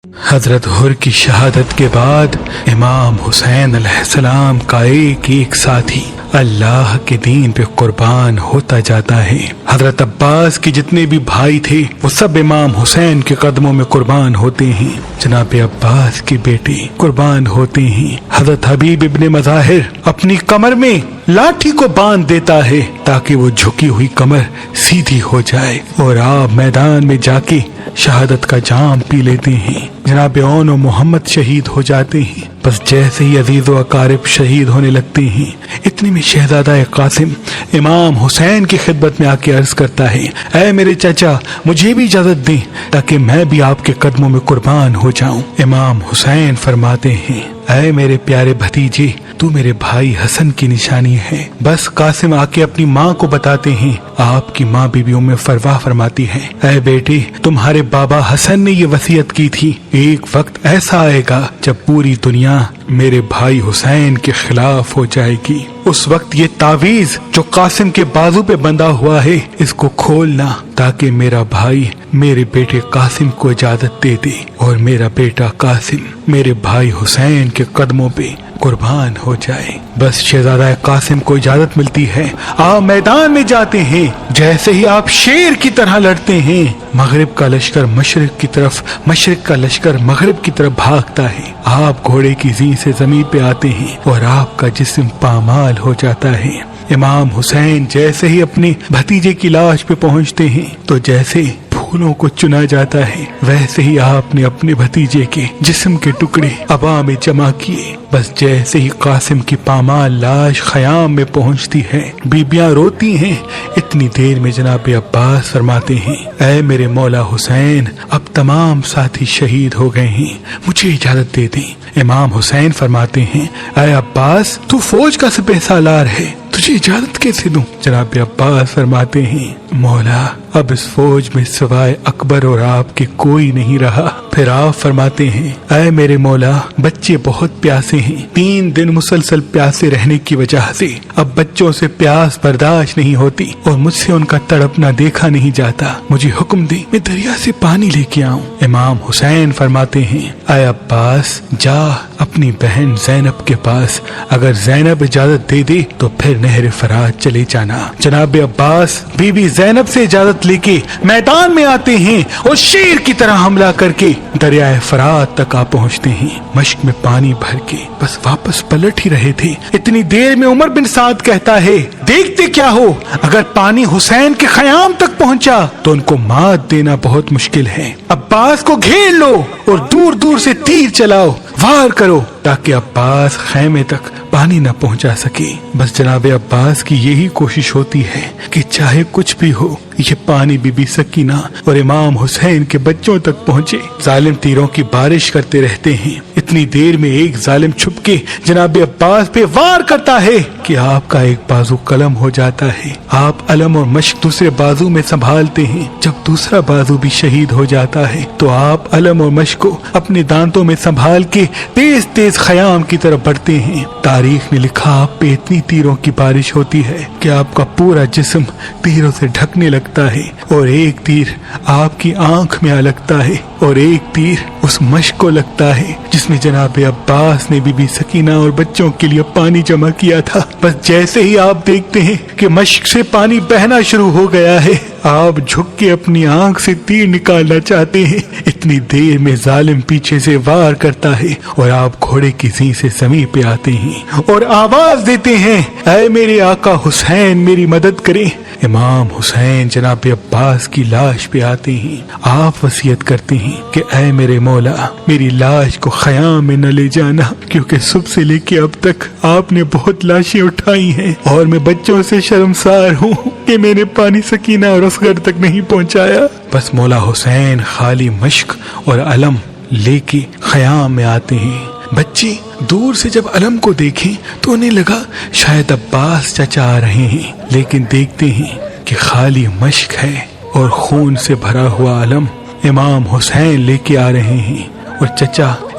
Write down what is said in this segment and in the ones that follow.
حضرت حر کی شہادت کے بعد امام حسین علیہ السلام کا ایک ایک ساتھی اللہ کے دین پہ قربان ہوتا جاتا ہے۔ حضرت عباس کے جتنے بھی بھائی تھے وہ سب امام حسین کے قدموں میں قربان ہوتے ہیں۔ جناب عباس کے بیٹے قربان ہوتے ہیں۔ حضرت حبیب ابن مظاہر اپنی کمر میں لاٹھی کو باندھ دیتا ہے تاکہ وہ جھکی ہوئی کمر سیدھی ہو جائے، اور آپ میدان میں جا کے شہادت کا جام پی لیتے ہیں۔ جناب اون و محمد شہید ہو جاتے ہیں۔ بس جیسے ہی عزیز و اقارب شہید ہونے لگتے ہیں، اتنے میں شہزادہ قاسم امام حسین کی خدمت میں آ کے عرض کرتا ہے، اے میرے چچا، مجھے بھی اجازت دیں تاکہ میں بھی آپ کے قدموں میں قربان ہو جاؤں۔ امام حسین فرماتے ہیں، اے میرے پیارے بھتیجے، تو میرے بھائی حسن کی نشانی ہے۔ بس قاسم آ کے اپنی ماں کو بتاتے ہیں۔ آپ کی ماں بی بی ام فروا فرماتی ہے، اے بیٹے، تمہارے بابا حسن نے یہ وصیت کی تھی، ایک وقت ایسا آئے گا جب پوری دنیا میرے بھائی حسین کے خلاف ہو جائے گی۔ اس وقت یہ تعویذ جو قاسم کے بازو پہ بندھا ہوا ہے، اس کو کھولنا تاکہ میرا بھائی میرے بیٹے قاسم کو اجازت دے دے اور میرا بیٹا قاسم میرے بھائی حسین کے قدموں پہ قربان ہو جائے۔ بس شہزادہ قاسم کو اجازت ملتی ہے، آپ میدان میں جاتے ہیں۔ جیسے ہی آپ شیر کی طرح لڑتے ہیں، مغرب کا لشکر مشرق کی طرف، مشرق کا لشکر مغرب کی طرف بھاگتا ہے۔ آپ گھوڑے کی زین سے زمین پہ آتے ہیں اور آپ کا جسم پامال ہو جاتا ہے۔ امام حسین جیسے ہی اپنے بھتیجے کی لاش پہ پہنچتے ہیں تو جیسے پھولوں کو چنا جاتا ہے، ویسے ہی آپ نے اپنے بھتیجے کے جسم کے ٹکڑے ابا میں جمع کیے۔ بس جیسے ہی قاسم کی پامال لاش خیام میں پہنچتی ہے، بیبیاں روتی ہیں۔ اتنی دیر میں جناب عباس فرماتے ہیں، اے میرے مولا حسین، اب تمام ساتھی شہید ہو گئے ہیں، مجھے اجازت دے دیں۔ امام حسین فرماتے ہیں، اے عباس، تو فوج کا سپہ سالار ہے، تجھے اجازت کیسے دوں؟ جناب عباس فرماتے ہیں، مولا، اب اس فوج میں سوائے اکبر اور آپ کے کوئی نہیں رہا۔ پھر آپ فرماتے ہیں، اے میرے مولا، بچے بہت پیاسے ہیں، 3 دن مسلسل پیاسے رہنے کی وجہ سے اب بچوں سے پیاس برداشت نہیں ہوتی اور مجھ سے ان کا تڑپنا دیکھا نہیں جاتا، مجھے حکم دے میں دریا سے پانی لے کے آؤں۔ امام حسین فرماتے ہیں، اے عباس، جا اپنی بہن زینب کے پاس، اگر زینب اجازت دے دے تو پھر نہر فرات چلے جانا۔ جناب عباس بی بی زینب سے اجازت لے کے میدان میں آتے ہیں اور شیر کی طرح حملہ کر کے دریائے فرات تک آ پہنچتے ہیں، مشک میں پانی بھر کے بس واپس پلٹ ہی رہے تھے۔ اتنی دیر میں عمر بن سعد کہتا ہے، دیکھتے کیا ہو، اگر پانی حسین کے خیام تک پہنچا تو ان کو مات دینا بہت مشکل ہے۔ عباس کو گھیر لو اور دور دور سے تیر چلاؤ، وار کرو تاکہ عباس خیمے تک پانی نہ پہنچا سکے۔ بس جناب عباس کی یہی کوشش ہوتی ہے کہ چاہے کچھ بھی ہو، یہ پانی بی بی سکینہ اور امام حسین کے بچوں تک پہنچے۔ ظالم تیروں کی بارش کرتے رہتے ہیں۔ اتنی دیر میں ایک ظالم چھپ کے جناب عباس پہ وار کرتا ہے کہ آپ کا ایک بازو قلم ہو جاتا ہے۔ آپ علم اور مشق دوسرے بازو میں سنبھالتے ہیں۔ جب دوسرا بازو بھی شہید ہو جاتا ہے تو آپ علم اور مشق کو اپنے دانتوں میں سنبھال کے تیز تیز خیام کی طرف بڑھتے ہیں۔ تاریخ نے لکھا آپ پہ اتنی تیروں کی بارش ہوتی ہے کہ آپ کا پورا جسم تیروں سے ڈھکنے لگتا ہے، اور ایک تیر آپ کی آنکھ میں آ لگتا ہے اور ایک تیر اس مشق کو لگتا ہے جس میں جناب عباس نے بی بی سکینہ اور بچوں کے لیے پانی جمع کیا تھا۔ بس جیسے ہی آپ دیکھتے ہیں کہ مشق سے پانی بہنا شروع ہو گیا ہے، آپ جھک کے اپنی آنکھ سے تیر نکالنا چاہتے ہیں۔ اتنی دیر میں ظالم پیچھے سے وار کرتا ہے اور آپ گھوڑے کی زین سے زمین پہ آتے ہیں اور آواز دیتے ہیں، اے میرے آقا حسین، میری مدد کریں۔ امام حسین جناب عباس کی لاش پہ آتے ہیں۔ آپ وصیت کرتے ہیں کہ اے میرے مولا، میری لاش کو خیام میں نہ لے جانا، کیونکہ صبح سے لے کے اب تک آپ نے بہت لاشیں اٹھائی ہیں اور میں بچوں سے شرمسار ہوں کہ میں نے پانی سکینہ اور اصغر تک نہیں پہنچایا۔ بس مولا حسین خالی مشق اور علم لے کے خیام میں آتے ہیں۔ بچے دور سے جب علم کو دیکھیں تو انہیں لگا شاید عباس چچا آ رہے ہیں، لیکن دیکھتے ہیں کہ خالی مشق ہے اور خون سے بھرا ہوا علم امام حسین لے کے آ رہے ہیں، اور چچا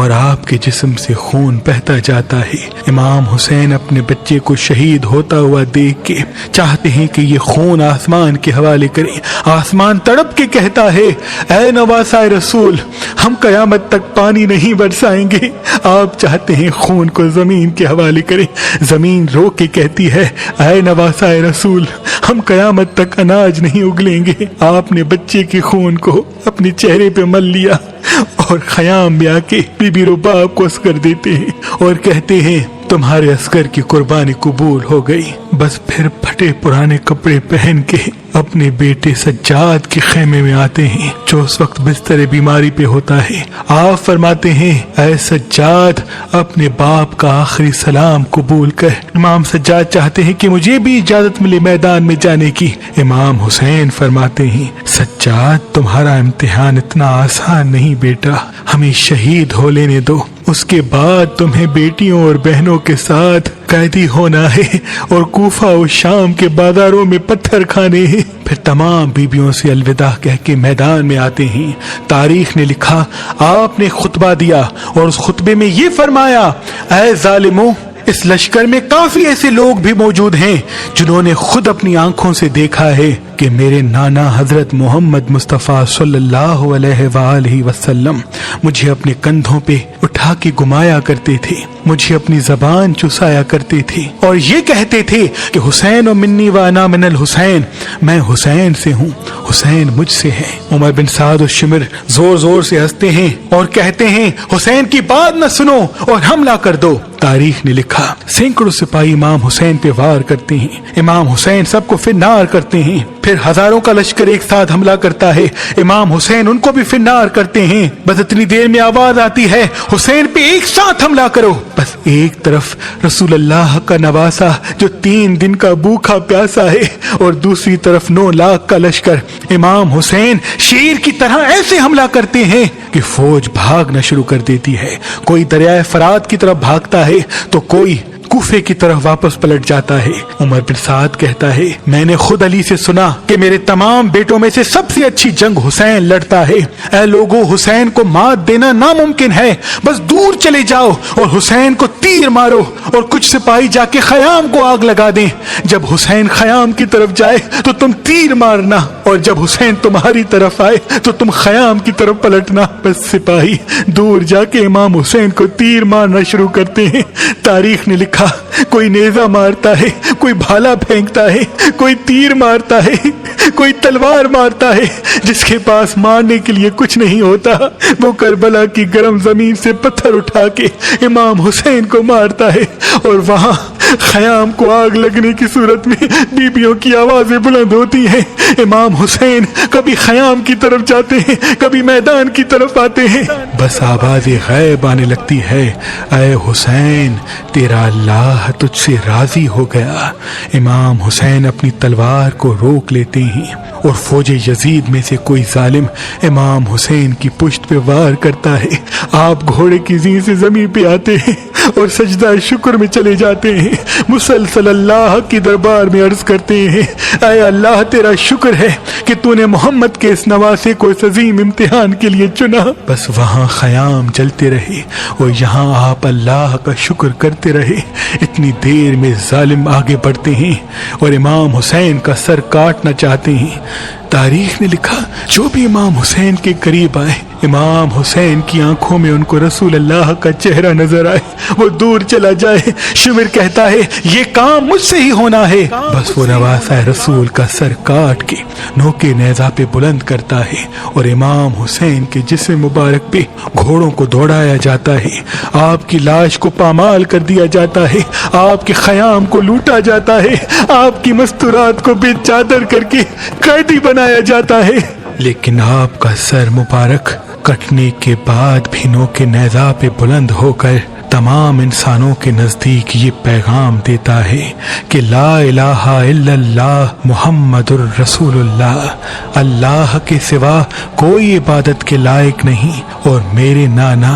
اور آپ کے جسم سے خون بہتا جاتا ہے۔ امام حسین اپنے بچے کو شہید ہوتا ہوا دیکھ کے چاہتے ہیں کہ یہ خون آسمان کے حوالے کریں۔ آسمان تڑپ کے کہتا ہے اے نواسہ رسول، ہم قیامت تک پانی نہیں برسائیں گے، آپ چاہتے ہیں خون کو زمین کے حوالے کریں۔ زمین رو کے کہتی ہے اے نواسہ رسول، ہم قیامت تک اناج نہیں اگلیں گے، آپ نے بچے کے خون کو اپنے چہرے پہ مل لیا۔ اور خیام میں آ کے بی بی رباب کو عسکر دیتے ہیں اور کہتے ہیں تمہارے عسکر کی قربانی قبول ہو گئی۔ بس پھر پھٹے پرانے کپڑے پہن کے اپنے بیٹے سجاد کے خیمے میں آتے ہیں جو اس وقت بستر بیماری پہ ہوتا ہے۔ آپ فرماتے ہیں اے سجاد، اپنے باپ کا آخری سلام قبول کر۔ امام سجاد چاہتے ہیں کہ مجھے بھی اجازت ملے میدان میں جانے کی۔ امام حسین فرماتے ہیں سجاد، تمہارا امتحان اتنا آسان نہیں بیٹا، ہمیں شہید ہو لینے دو، اس کے بعد تمہیں بیٹیوں اور بہنوں کے ساتھ قیدی ہونا ہے اور کوفہ و شام کے بازاروں میں پتھر کھانے ہیں۔ پھر تمام بیبیوں سے الوداع کہہ کے میدان میں آتے ہیں۔ تاریخ نے لکھا آپ نے خطبہ دیا اور اس خطبے میں یہ فرمایا اے ظالموں، اس لشکر میں کافی ایسے لوگ بھی موجود ہیں جنہوں نے خود اپنی آنکھوں سے دیکھا ہے کہ میرے نانا حضرت محمد مصطفیٰ صلی اللہ علیہ وآلہ وسلم مجھے اپنے کندھوں پہ اٹھا کے گھمایا کرتے تھے، مجھے اپنی زبان چسایا کرتے تھے اور یہ کہتے تھے کہ حسین و منی و انا من الحسین، میں حسین سے ہوں، حسین مجھ سے ہے۔ عمر بن سعد الشمر زور زور سے ہنستے ہیں اور کہتے ہیں حسین کی بات نہ سنو اور حملہ کر دو۔ تاریخ نے لکھا سینکڑوں سپاہی امام حسین پہ وار کرتے ہیں، امام حسین سب کو فنار کرتے ہیں، پھر ہزاروں کا لشکر ایک ساتھ حملہ کرتا ہے، امام حسین ان کو بھی فنار کرتے ہیں۔ بس اتنی دیر میں آواز آتی ہے حسین پہ ایک ساتھ حملہ کرو۔ بس ایک طرف رسول اللہ کا نواسہ جو 3 دن کا بھوکا پیاسا ہے اور دوسری طرف 9 لاکھ کا لشکر، امام حسین شیر کی طرح ایسے حملہ کرتے ہیں کہ فوج بھاگنا شروع کر دیتی ہے۔ کوئی دریائے فرات کی طرف بھاگتا ہے تو کوئی کوفے کی طرف واپس پلٹ جاتا ہے۔ عمر بن سعد کہتا ہے میں نے خود علی سے سنا کہ میرے تمام بیٹوں میں سے سب سے اچھی جنگ حسین لڑتا ہے۔ اے لوگوں، حسین کو مات دینا ناممکن ہے، بس دور چلے جاؤ اور حسین کو تیر مارو اور کچھ سپاہی جا کے خیام کو آگ لگا دیں۔ جب حسین خیام کی طرف جائے تو تم تیر مارنا اور جب حسین تمہاری طرف آئے تو تم خیام کی طرف پلٹنا۔ بس سپاہی دور جا کے امام حسین کو تیر مارنا شروع کرتے ہیں۔ تاریخ نے لکھا کوئی نیزہ مارتا ہے، کوئی بھالا پھینکتا ہے، کوئی تیر مارتا ہے، کوئی تلوار مارتا ہے۔ جس کے پاس مارنے کے لیے کچھ نہیں ہوتا وہ کربلا کی گرم زمین سے پتھر اٹھا کے امام حسین کو مارتا ہے اور وہاں خیام کو آگ لگنے کی صورت میں بیبیوں کی آوازیں بلند ہوتی ہیں۔ امام حسین کبھی خیام کی طرف جاتے ہیں، کبھی میدان کی طرف آتے ہیں، بس آواز غیب آنے لگتی ہے اے حسین تیرا اللہ تجھ سے راضی ہو گیا۔ امام حسین اپنی تلوار کو روک لیتے ہیں اور فوج یزید میں سے کوئی ظالم امام حسین کی پشت پہ وار کرتا ہے۔ آپ گھوڑے کی زین سے زمین پہ آتے ہیں اور سجدہ شکر میں چلے جاتے ہیں، مسلسل اللہ کی دربار میں عرض کرتے ہیں اے اللہ تیرا شکر ہے کہ تو نے محمد کے اس نواسے کو اس عظیم امتحان کے لیے چنا۔ بس وہاں خیام جلتے رہے اور یہاں آپ اللہ کا شکر کرتے رہے۔ اتنی دیر میں ظالم آگے بڑھتے ہیں اور امام حسین کا سر کاٹنا چاہتے ہیں۔ تاریخ نے لکھا جو بھی امام حسین کے قریب آئے، امام حسین کی آنکھوں میں ان کو رسول اللہ کا چہرہ نظر آئے، وہ دور چلا جائے۔ شمر کہتا ہے یہ کام مجھ سے ہی ہونا ہے، بس وہ نواسہ رسول کا سر کاٹ کے نوکے نیزہ پہ بلند کرتا ہے اور امام حسین کے جسم مبارک پہ گھوڑوں کو دوڑایا جاتا ہے، آپ کی لاش کو پامال کر دیا جاتا ہے، آپ کے خیام کو لوٹا جاتا ہے، آپ کی مستورات کو بے چادر کر کے قیدی بنایا جاتا ہے۔ لیکن آپ کا سر مبارک کٹنے کے بعد بھی نوکے نیزہ پہ بلند ہو کر تمام انسانوں کے نزدیک یہ پیغام دیتا ہے کہ لا الہ الا اللہ محمد الرسول اللہ، اللہ کے سوا کوئی عبادت کے لائق نہیں اور میرے نانا